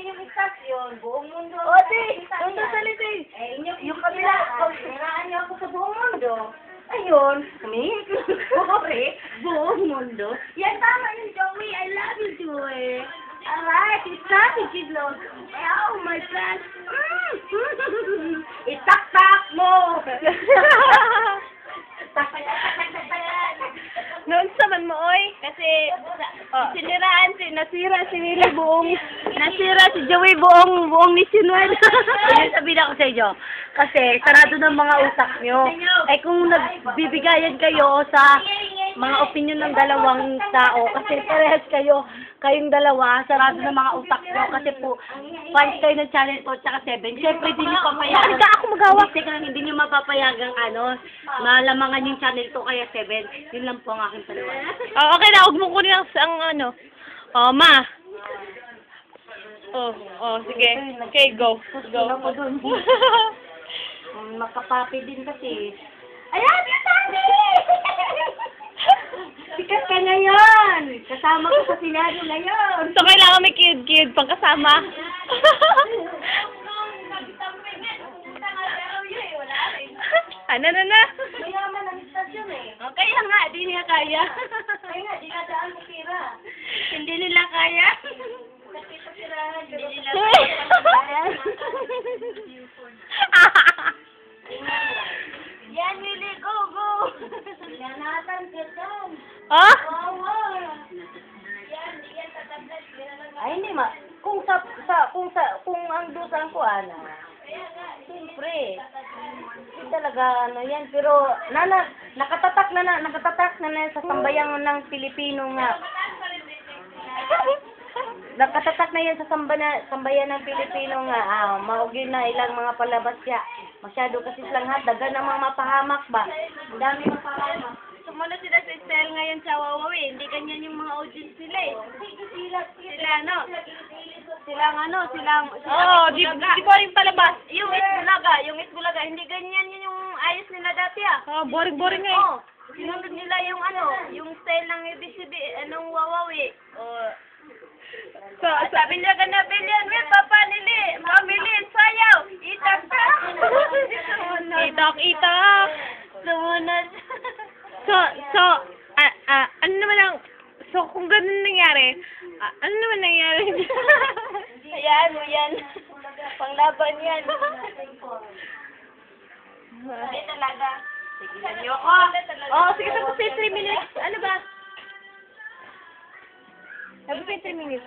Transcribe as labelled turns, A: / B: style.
A: yung istasyon, buong mundo.
B: O, di, doon sa litin.
A: Eh,
B: Yung kabila.
A: Siniraan niyo ako sa buong mundo. Ayun, humihingi ko ng sorry, buong mundo. Yan, tama yun, Joey. I love you, Joey. Alright, it's not a kidlog. Oh, my friend. Itak-tak mo!
B: Noon sa man mo, oy. Kasi, nasira si Willie nasira si Joey buong nationwide. Ayun sabihin ako sa inyo. Kasi, sarado ng mga utak nyo. Ay kung nagbibigayan kayo sa mga opinion ng dalawang tao, kasi parehas kayong dalawa, sarado ng mga utak nyo. Kasi po, fans kayo ng channel ko, tsaka 7. Siyempre, hindi nyo papayagan. Ako magawa. Hindi nyo mapapayagang malamangan yung channel ko, kaya 7. Yun lang po ang aking paliwanag.
C: Okay na, huwag mo kunin ang ma. Sige. Okay, go.
B: Go. Mo dun. Makapapi din kasi. Ayan, yung Tani! Sikat ka ngayon! Kasama ko sa sinado ngayon!
C: So, kailangan may kid pagkasama. Ano na?
A: Mayaman ang istasyon eh.
B: Kaya nga, di niya kaya.
A: Kaya nga, di nadaan ko pira.
B: Hindi nila kaya.
A: Kapitapirahan,
B: Hindi nila
C: Uy!
B: kaya.
A: Yan, Willie, go! Yanatan ka dyan.
C: Oh?
A: Wow! Yan, tatablat.
B: Ay, hindi ma. Kung ang dusang ko, siyempre. Hindi talaga, yan. Pero, nakatatak na sa sambayang ng Pilipino nga. Nakatatak na yan sa sambayan ng Pilipino nga. Maugin na ilang mga palabas siya. Masyado kasi silang dagan ng mga mapahamak ba. Ang dami mapahamak.
A: Sumunod sila sa style ngayon sa Wawawi. Hindi ganyan yung mga audience nila eh.
C: Di ba rin palabas?
A: Yung Isbulaga, hindi ganyan yun yung ayos nila dati
C: Boring nga eh.
A: Sinunod nila yung style ng ABCD, Wawawi. Sabi nila ka na bilyan, Papa Nili, Family, sayaw, itak ka.
C: Itak.
A: Sumunod.
C: Ano naman kung ganun nangyari, ano naman nangyari?
A: Hayaan mo yan. Panglaban yan. Hindi talaga. Sigilan niyo ako.
C: Sige, tapos 3 minutes. Ano ba? Tapos 3 minutes.